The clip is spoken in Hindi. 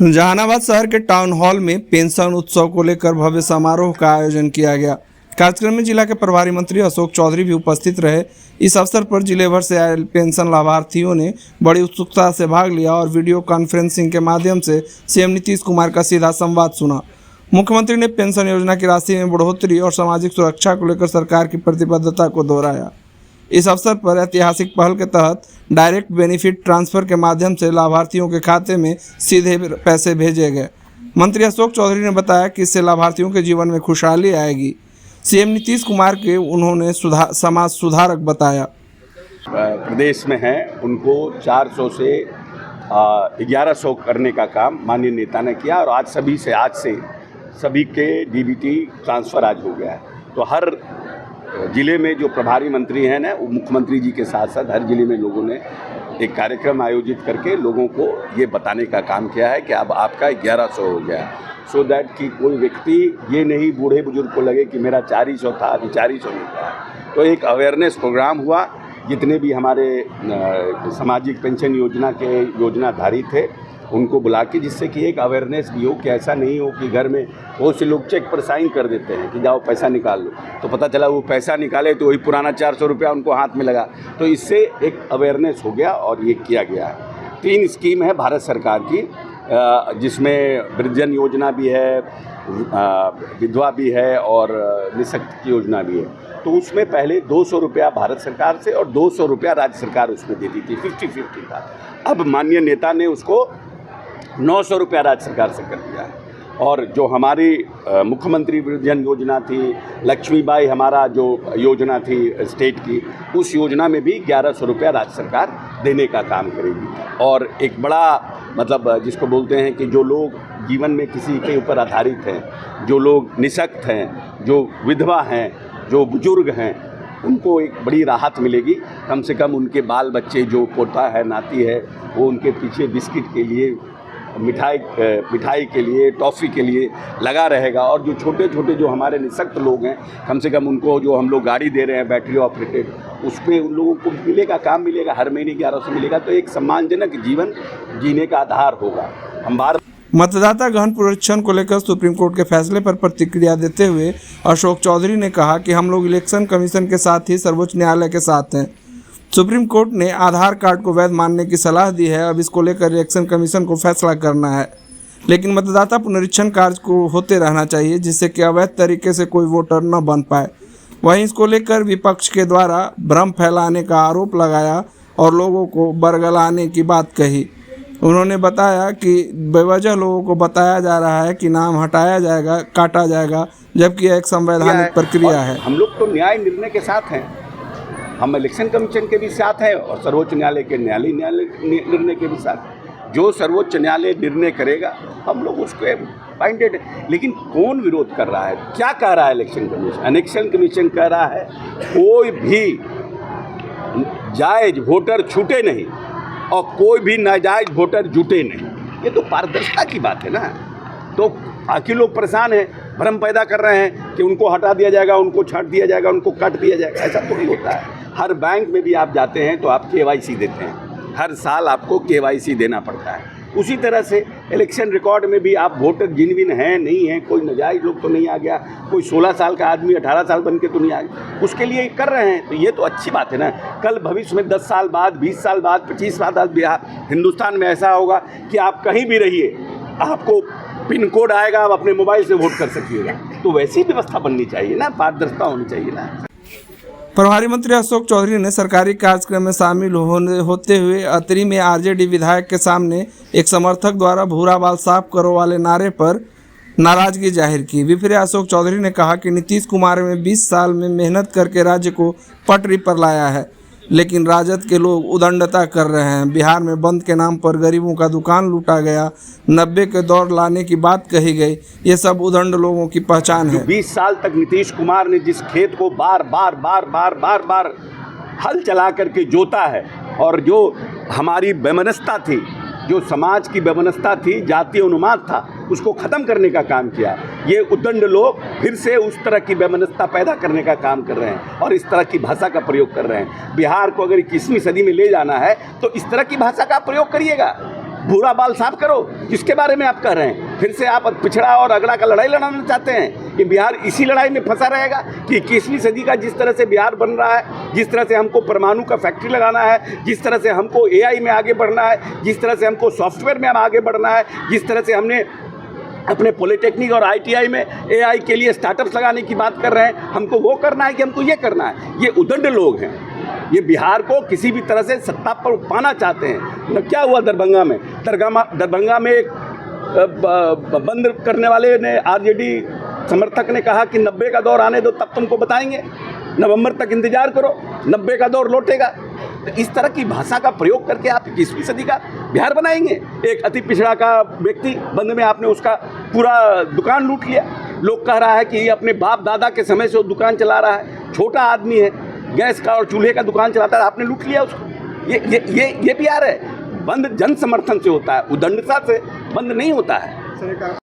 जहानाबाद शहर के टाउन हॉल में पेंशन उत्सव को लेकर भव्य समारोह का आयोजन किया गया। कार्यक्रम में जिला के प्रभारी मंत्री अशोक चौधरी भी उपस्थित रहे। इस अवसर पर जिले भर से आए पेंशन लाभार्थियों ने बड़ी उत्सुकता से भाग लिया और वीडियो कॉन्फ्रेंसिंग के माध्यम से सीएम नीतीश कुमार का सीधा संवाद सुना। मुख्यमंत्री ने पेंशन योजना की राशि में बढ़ोतरी और सामाजिक सुरक्षा को लेकर सरकार की प्रतिबद्धता को दोहराया। इस अवसर पर ऐतिहासिक पहल के तहत डायरेक्ट बेनिफिट ट्रांसफर के माध्यम से लाभार्थियों के खाते में सीधे पैसे भेजे गए। मंत्री अशोक चौधरी ने बताया कि इससे लाभार्थियों के जीवन में खुशहाली आएगी। सीएम नीतीश कुमार के उन्होंने समाज सुधारक बताया। प्रदेश में हैं उनको 400 से 1100 करने का काम माननीय नेता ने किया और आज से सभी के डीबीटी ट्रांसफ़र आज हो गया है। तो हर जिले में जो प्रभारी मंत्री हैं ना, वो मुख्यमंत्री जी के साथ साथ हर जिले में लोगों ने एक कार्यक्रम आयोजित करके लोगों को ये बताने का काम किया है कि अब आपका 1100 हो गया, सो दैट कि कोई व्यक्ति ये नहीं बूढ़े बुजुर्ग को लगे कि मेरा 400 था अभी 400 नहीं था। तो एक अवेयरनेस प्रोग्राम हुआ, जितने भी हमारे सामाजिक पेंशन योजना के योजनाधारी थे उनको बुला के, जिससे कि एक अवेयरनेस भी हो कि ऐसा नहीं हो कि घर में बहुत से लोग चेक पर साइन कर देते हैं कि जाओ पैसा निकाल लो, तो पता चला वो पैसा निकाले तो वही पुराना 400 रुपया उनको हाथ में लगा। तो इससे एक अवेयरनेस हो गया और ये किया गया है। 3 स्कीम है भारत सरकार की, जिसमें वृद्धजन योजना भी है, विधवा भी है और निःशक्त योजना भी है। तो उसमें पहले 200 रुपया भारत सरकार से और 200 रुपया राज्य सरकार उसमें देती थी, 50-50 था। अब माननीय नेता ने उसको 900 रुपया राज्य सरकार से कर दिया है। और जो हमारी मुख्यमंत्री वृद्धजन योजना थी, लक्ष्मीबाई हमारा जो योजना थी स्टेट की, उस योजना में भी 1100 रुपया राज्य सरकार देने का काम करेगी। और एक बड़ा मतलब जिसको बोलते हैं कि जो लोग जीवन में किसी के ऊपर आधारित हैं, जो लोग निःशक्त हैं, जो विधवा हैं, जो बुजुर्ग हैं, उनको एक बड़ी राहत मिलेगी। कम से कम उनके बाल बच्चे, जो पोता है नाती है, वो उनके पीछे बिस्किट के लिए, मिठाई के लिए, टॉफ़ी के लिए लगा रहेगा। और जो छोटे छोटे जो हमारे निःशक्त लोग हैं, कम से कम उनको जो हम लोग गाड़ी दे रहे हैं बैटरी ऑपरेटेड, उसमें उन लोगों को मिलेगा, काम मिलेगा, हर महीने 1100 मिलेगा। तो एक सम्मानजनक जीवन जीने का आधार होगा। हम बार मतदाता गहन पुनरीक्षण को लेकर सुप्रीम कोर्ट के फैसले पर प्रतिक्रिया देते हुए अशोक चौधरी ने कहा कि हम लोग इलेक्शन कमीशन के साथ ही सर्वोच्च न्यायालय के साथ हैं। सुप्रीम कोर्ट ने आधार कार्ड को वैध मानने की सलाह दी है। अब इसको लेकर इलेक्शन कमीशन को फैसला करना है, लेकिन मतदाता पुनरीक्षण कार्य को होते रहना चाहिए, जिससे कि अवैध तरीके से कोई वोटर न बन पाए। वहीं इसको लेकर विपक्ष के द्वारा भ्रम फैलाने का आरोप लगाया और लोगों को बरगलाने की बात कही। उन्होंने बताया कि बेवजह लोगों को बताया जा रहा है कि नाम हटाया जाएगा, काटा जाएगा, जबकि यह एक संवैधानिक प्रक्रिया है। हम लोग तो न्याय निर्णय के साथ हैं, हम इलेक्शन कमीशन के भी साथ हैं और सर्वोच्च न्यायालय के निर्णय के भी साथ। जो सर्वोच्च न्यायालय निर्णय करेगा हम लोग उसको बाइंडेड। लेकिन कौन विरोध कर रहा है, क्या कह रहा है इलेक्शन कमीशन? इलेक्शन कमीशन कह रहा है कोई भी जायज वोटर छूटे नहीं और कोई भी नाजायज वोटर जुटे नहीं। ये तो पारदर्शिता की बात है ना। तो बाकी लोग परेशान हैं, भ्रम पैदा कर रहे हैं कि उनको हटा दिया जाएगा, उनको छांट दिया जाएगा, उनको काट दिया जाएगा। ऐसा थोड़ी होता है। हर बैंक में भी आप जाते हैं तो आप KYC देते हैं, हर साल आपको KYC देना पड़ता है। उसी तरह से इलेक्शन रिकॉर्ड में भी आप वोटर जिनविन हैं नहीं हैं, कोई नाजायज लोग तो नहीं आ गया, कोई 16 साल का आदमी 18 साल बन के तो नहीं आ गया, उसके लिए कर रहे हैं। तो ये तो अच्छी बात है ना। कल भविष्य में 10 साल बाद, 20 साल बाद, 25 साल बाद बिहार हिंदुस्तान में ऐसा होगा कि आप कहीं भी रहिए, आपको पिन कोड आएगा, आप अपने मोबाइल से वोट कर सकिएगा। तो वैसी व्यवस्था बननी चाहिए ना, पारदर्शिता होनी चाहिए ना। प्रभारी मंत्री अशोक चौधरी ने सरकारी कार्यक्रम में शामिल होते हुए अतरी में आरजेडी विधायक के सामने एक समर्थक द्वारा भूरा बाल साफ करो वाले नारे पर नाराजगी जाहिर की। विपरीत अशोक चौधरी ने कहा कि नीतीश कुमार ने 20 साल में मेहनत करके राज्य को पटरी पर लाया है, लेकिन राजद के लोग उदंडता कर रहे हैं। बिहार में बंद के नाम पर गरीबों का दुकान लूटा गया, 90 के दौर लाने की बात कही गई। ये सब उदंड लोगों की पहचान है। 20 साल तक नीतीश कुमार ने जिस खेत को बार बार हल चला करके जोता है, और जो हमारी वैमनस्यता थी, जो समाज की वैमनस्यता थी, जातीय उन्माद था, उसको ख़त्म करने का काम किया। ये उद्दंड लोग फिर से उस तरह की वैमनस्यता पैदा करने का काम कर रहे हैं और इस तरह की भाषा का प्रयोग कर रहे हैं। बिहार को अगर 21वीं सदी में ले जाना है तो इस तरह की भाषा का प्रयोग करिएगा। बुरा बाल साफ करो, किसके बारे में आप कह रहे हैं? फिर से आप पिछड़ा और अगड़ा का लड़ाई लड़ाना चाहते हैं कि बिहार इसी लड़ाई में फंसा रहेगा कि 21वीं सदी का जिस तरह से बिहार बन रहा है, जिस तरह से हमको परमाणु का फैक्ट्री लगाना है, जिस तरह से हमको AI में आगे बढ़ना है, जिस तरह से हमको सॉफ्टवेयर में आगे बढ़ना है, जिस तरह से हमने अपने पॉलिटेक्निक और ITI में AI के लिए स्टार्टअप्स लगाने की बात कर रहे हैं, हमको वो करना है कि हमको ये करना है। ये उद्दंड लोग हैं, ये बिहार को किसी भी तरह से सत्ता पर पाना चाहते हैं। क्या हुआ दरभंगा में? दरभंगा में एक बंद करने वाले ने, RJD समर्थक ने कहा कि 90 का दौर आने दो, तब तुमको बताएंगे। नवंबर तक इंतजार करो, 90 का दौर लौटेगा। तो इस तरह की भाषा का प्रयोग करके आप 21वीं सदी का बिहार बनाएंगे? एक अति पिछड़ा का व्यक्ति बंद में आपने उसका पूरा दुकान लूट लिया। लोग कह रहा है कि ये अपने बाप दादा के समय से वो दुकान चला रहा है, छोटा आदमी है, गैस का और चूल्हे का दुकान चलाता है, आपने लूट लिया उसको। ये बिहार है। बंद जन समर्थन से होता है, उदंडता से बंद नहीं होता है।